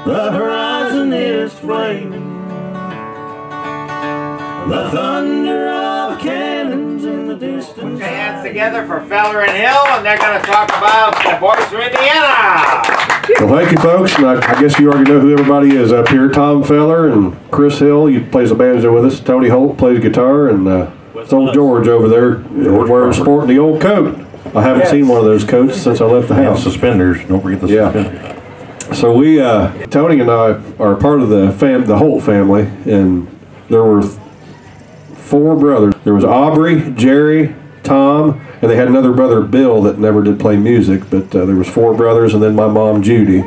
The horizon is flaming, the thunder of cannons in the distance. Put your hands together for Feller and Hill, and they're going to talk about the boys from Indiana. Well, thank you, folks. And I guess you already know who everybody is up here. Tom Feller and Chris Hill. He plays the banjo with us. Tony Holt plays guitar, and it's old George over there wearing sporting the old coat. I haven't seen one of those coats since I left the house. Suspenders. Don't forget the suspenders. So we, Tony and I are part of the Holt family, and there were 4 brothers. There was Aubrey, Jerry, Tom, and they had another brother, Bill, that never did play music, but there was 4 brothers, and then my mom, Judy.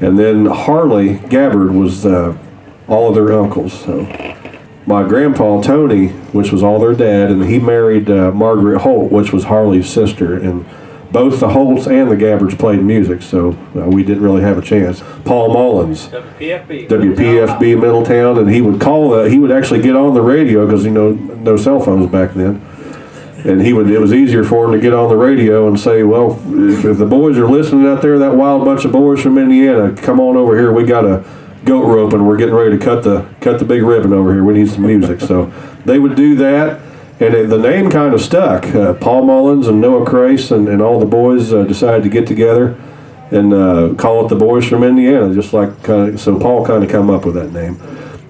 And then Harley Gabbard was all of their uncles. So my grandpa, Tony, which was all their dad, and he married Margaret Holt, which was Harley's sister, and both the Holts and the Gabbards played music, so we didn't really have a chance. Paul Mullins, WPFB Middletown, and he would call. He would actually get on the radio because no cell phones back then, and it was easier for him to get on the radio and say, "Well, if the boys are listening out there, that wild bunch of boys from Indiana, come on over here. We got a goat rope and we're getting ready to cut the big ribbon over here. We need some music." So they would do that. And the name kind of stuck. Paul Mullins and Noah Crace and all the boys decided to get together and call it the Boys from Indiana, just like so Paul kind of come up with that name.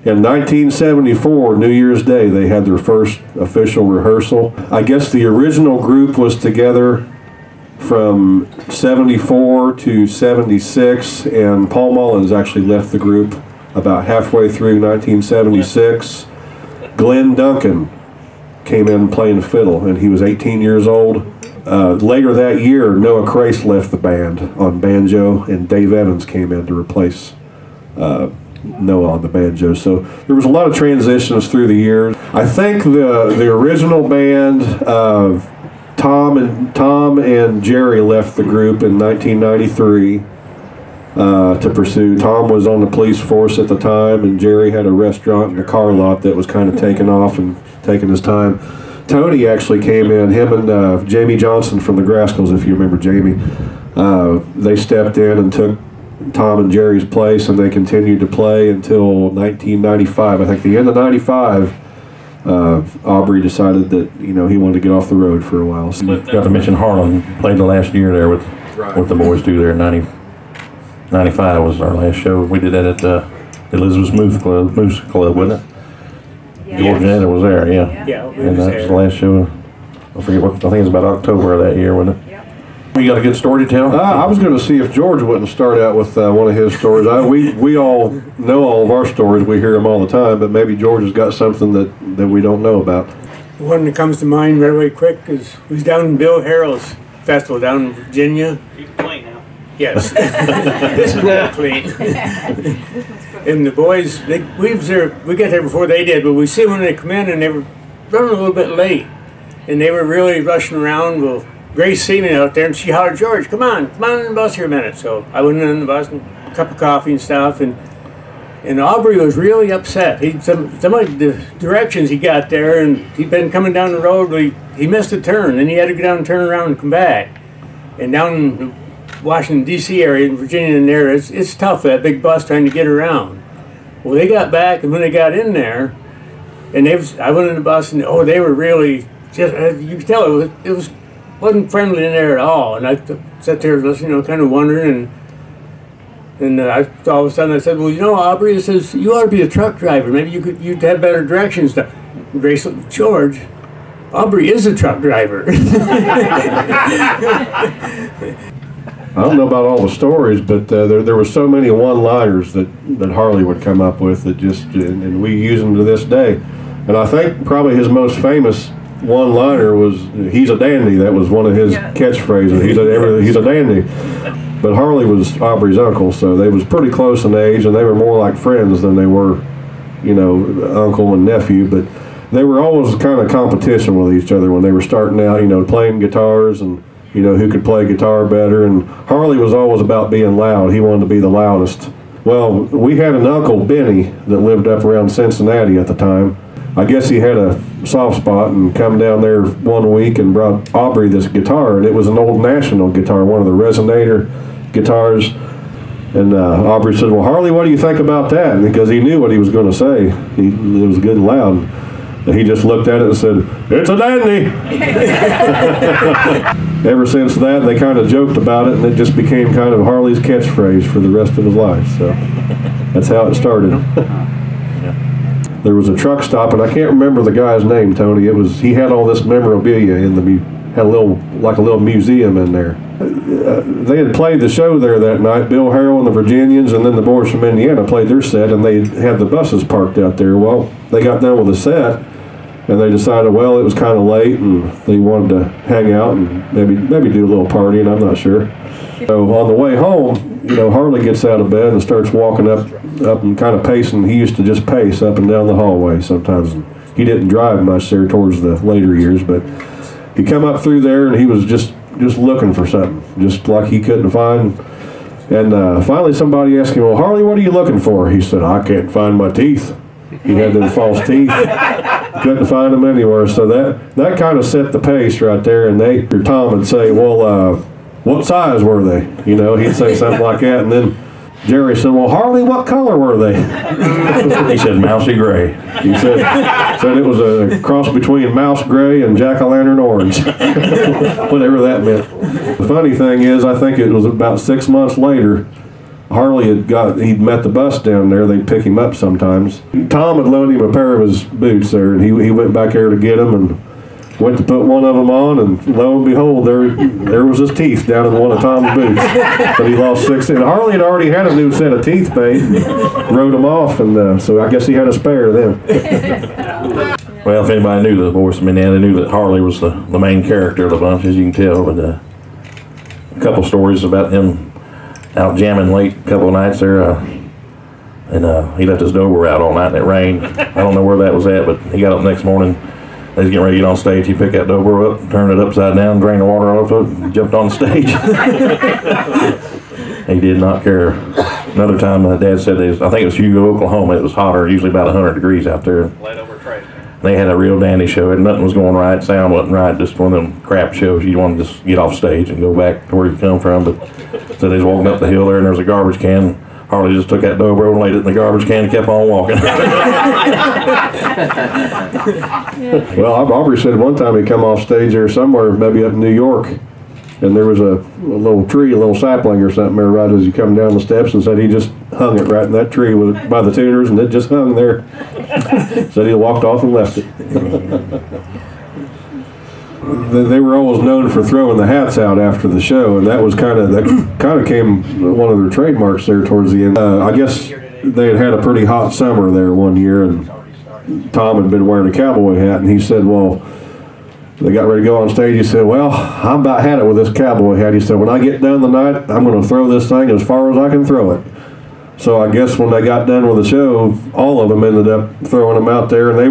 In 1974, New Year's Day, they had their first official rehearsal. I guess the original group was together from 74 to 76, and Paul Mullins actually left the group about halfway through 1976. Glenn Duncan came in playing fiddle, and he was 18 years old. Later that year, Noah Crace left the band on banjo, and Dave Evans came in to replace Noah on the banjo. So there was a lot of transitions through the years. I think the original band, Tom and Jerry left the group in 1993 to pursue. Tom was on the police force at the time, and Jerry had a restaurant in the car lot that was kind of taking off and taking his time. Tony actually came in, him and Jamie Johnson from the Grascals, if you remember Jamie. They stepped in and took Tom and Jerry's place, and they continued to play until 1995. I think the end of 95, Aubrey decided that he wanted to get off the road for a while. So Got to mention Harlan played the last year there with the boys too. There, 95 was our last show. We did that at Elizabeth's Moose Club, wasn't it? George Netta was there, yeah. And that was the last show. I forget what. I think it was about October of that year, wasn't it? You got a good story to tell? I was going to see if George wouldn't start out with one of his stories. We all know all of our stories. We hear them all the time, but maybe George has got something that we don't know about. The one that comes to mind right away quick is we was down in Bill Harrell's festival down in Virginia. You can play now. Yes. This is real clean. And the boys, we got there before they did, but we see when they come in and they were running a little bit late. And they were really rushing around. Well, Grace see me out there and she hollered, "George, come on in the bus here a minute." So I went in the bus and a cup of coffee and stuff. And Aubrey was really upset. Some of the directions he got there, and he'd been coming down the road, he missed a turn, and he had to go down and turn around and come back. And down in the Washington, D.C. area in Virginia and there, it's tough, that big bus trying to get around. Well, they got back, and when they got in there, and I went in the bus, and they were really, just, you could tell it wasn't friendly in there at all. And I sat there listening, kind of wondering, and all of a sudden I said, "Well, Aubrey," it says, "you ought to be a truck driver. Maybe you'd have better directions." Grace said, "George, Aubrey is a truck driver." I don't know about all the stories, but there were so many one-liners that Harley would come up with that and we use them to this day. And I think probably his most famous one-liner was, "He's a dandy." That was one of his catchphrases. He's a dandy. But Harley was Aubrey's uncle, so they was pretty close in age, and they were more like friends than they were, uncle and nephew. But they were always kind of competition with each other when they were starting out, playing guitars and who could play guitar better. And Harley was always about being loud. He wanted to be the loudest. Well, we had an uncle, Benny, that lived up around Cincinnati at the time. I guess he had a soft spot and come down there one week and brought Aubrey this guitar, and it was an old National guitar, one of the Resonator guitars. And Aubrey said, well, Harley, what do you think about that? And because he knew what he was going to say. It was good and loud. And he just looked at it and said, it's a dandy. Ever since that, they kind of joked about it, and it just became kind of Harley's catchphrase for the rest of his life. So that's how it started. There was a truck stop, and I can't remember the guy's name, Tony. He had all this memorabilia had a little museum in there. They had played the show there that night. Bill Harrell and the Virginians, and then the boys from Indiana played their set, and they had the buses parked out there. Well, they got done with the set, and they decided, well, it was kind of late, and they wanted to hang out and maybe do a little partying. I'm not sure. So on the way home, Harley gets out of bed and starts walking up and kind of pacing. He used to just pace up and down the hallway sometimes. He didn't drive much there towards the later years, but he come up through there, and he was just looking for something, just like he couldn't find. And finally somebody asked him, well, Harley, what are you looking for? He said, I can't find my teeth. He had those false teeth. Couldn't find them anywhere. So that kind of set the pace right there. And Tom would say, well, what size were they? He'd say something like that. And then Jerry said, well, Harley, what color were they? He said mousy gray. He said it was a cross between mouse gray and jack-o'-lantern orange. Whatever that meant. The funny thing is, I think it was about 6 months later, Harley he'd met the bus down there. They'd pick him up sometimes. Tom had loaned him a pair of his boots there, and he went back there to get them and went to put one of them on, and lo and behold, there was his teeth down in one of Tom's boots. But he lost 6. And Harley had already had a new set of teeth made and wrote them off, and so I guess he had a spare of them. Well, if anybody knew the boys from Indiana, they knew that Harley was the main character of the bunch, as you can tell. But a couple stories about him out jamming late a couple of nights there. And he left his Dober out all night and it rained. I don't know where that was at, but he got up the next morning. They was getting ready to get on stage. He picked that Dober up, turned it upside down, drained the water off of it, and jumped on the stage. He did not care. Another time, my dad said, I think it was Hugo, Oklahoma. It was hotter, usually about 100 degrees out there. They had a real dandy show, and nothing was going right, sound wasn't right, just one of them crap shows. You want to just get off stage and go back to where you come from. But so they was walking up the hill there, and there was a garbage can. Harley just took that Dobro and laid it in the garbage can and kept on walking. Well, Aubrey said one time he come off stage there somewhere, maybe up in New York, and there was a little tree, a little sapling or something there right as you come down the steps, and said he just hung it right in that tree by the tuners, and it just hung there. Said he walked off and left it. They were always known for throwing the hats out after the show, and that kind of came one of their trademarks there towards the end. I guess they had a pretty hot summer there one year, and Tom had been wearing a cowboy hat, and he said, well, they got ready to go on stage. He said, well, I about had it with this cowboy hat. He said, when I get done tonight, I'm going to throw this thing as far as I can throw it. So I guess when they got done with the show, all of them ended up throwing them out there, and they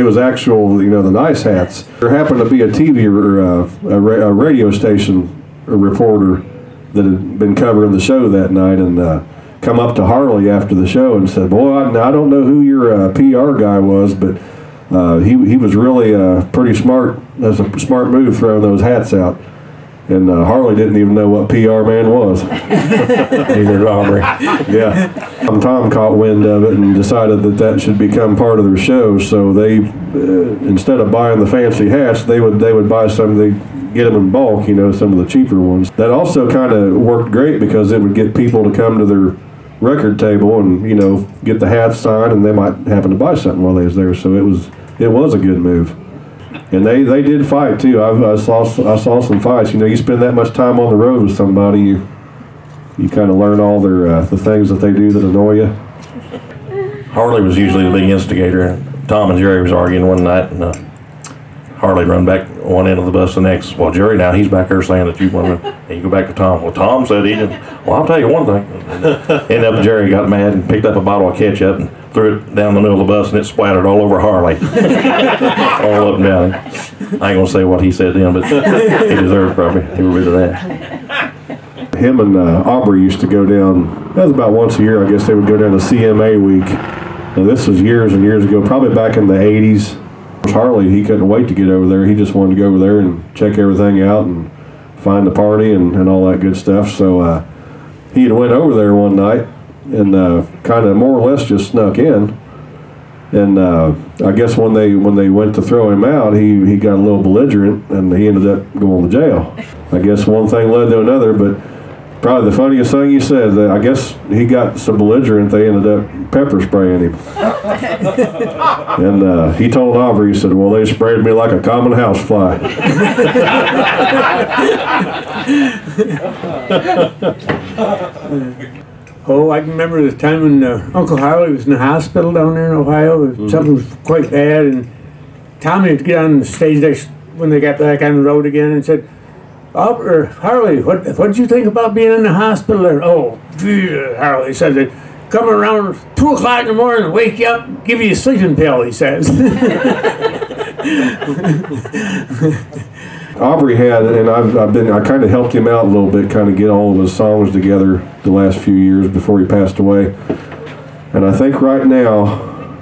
was actual, the nice hats. There happened to be a TV or a radio station reporter that had been covering the show that night, and come up to Harley after the show and said, boy, I don't know who your PR guy was, but he was really pretty smart. That's a smart move throwing those hats out. And Harley didn't even know what PR man was. Neither did Aubrey. Yeah. Tom caught wind of it and decided that should become part of their show. So they, instead of buying the fancy hats, they would buy some. They get them in bulk, some of the cheaper ones. That also kind of worked great because it would get people to come to their record table and get the hats signed, and they might happen to buy something while they was there. So it was a good move. And they did fight too. I saw some fights. You spend that much time on the road with somebody, you kind of learn all the things that they do that annoy you. Harley was usually the big instigator. Tom and Jerry was arguing one night, and Harley run back one end of the bus the next. Well, Jerry now he's back there saying that you want to. And you go back to Tom. Well, Tom said he didn't. Well, I'll tell you one thing. Ended up Jerry got mad and picked up a bottle of ketchup and threw it down the middle of the bus, and it splattered all over Harley, all up and down. I ain't gonna say what he said then, but he deserved probably every bit of that. Him and Aubrey used to go down. That was about once a year, I guess. They would go down to CMA week. Now this was years and years ago, probably back in the '80s. Harley, he couldn't wait to get over there. He just wanted to go over there and check everything out and find the party and all that good stuff. So he had went over there one night and kind of more or less just snuck in. And I guess when they went to throw him out, he got a little belligerent and he ended up going to jail. I guess one thing led to another, but probably the funniest thing he said, that I guess he got so belligerent they ended up pepper spraying him. And he told Aubrey, he said, well, they sprayed me like a common housefly. Oh, I can remember the time when Uncle Harley was in the hospital down there in Ohio. Something was quite bad, and Tommy would get on the stage next when they got back on the road again and said, Harley, what did you think about being in the hospital there? Oh, gee, Harley said that come around 2 o'clock in the morning, wake you up, give you a sleeping pill, he says. Aubrey had, and I kind of helped him out a little bit, kind of get all of his songs together the last few years before he passed away. And I think right now,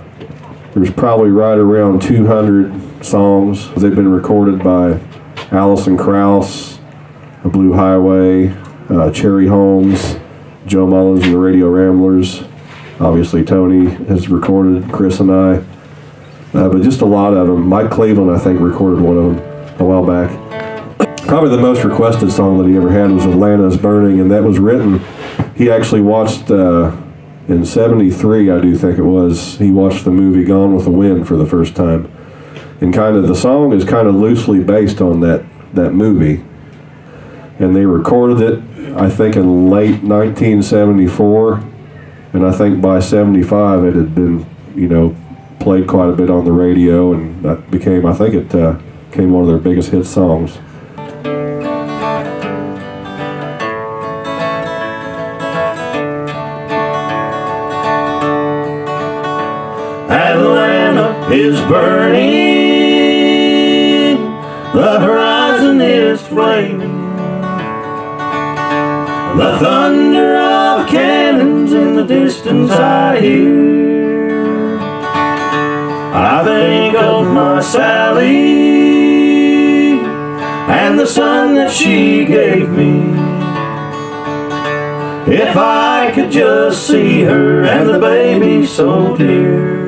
there's probably right around 200 songs. They've been recorded by Allison Krauss, The Blue Highway, Cherry Holmes, Joe Mullins and the Radio Ramblers. Obviously Tony has recorded, Chris and I. But just a lot of them. Mike Cleveland, I think, recorded one of them a while back. Probably the most requested song that he ever had was Atlanta is Burning, and that was written, he actually watched, in 73, I do think it was, he watched the movie Gone with the Wind for the first time. And kind of, the song is kind of loosely based on that movie. And they recorded it, I think, in late 1974, and I think by 75 it had been, played quite a bit on the radio, and that became, I think it became one of their biggest hit songs. Atlanta is burning, the horizon is flaming, the thunder of cannons in the distance I hear. I think of my Sally and the son that she gave me. If I could just see her and the baby so dear.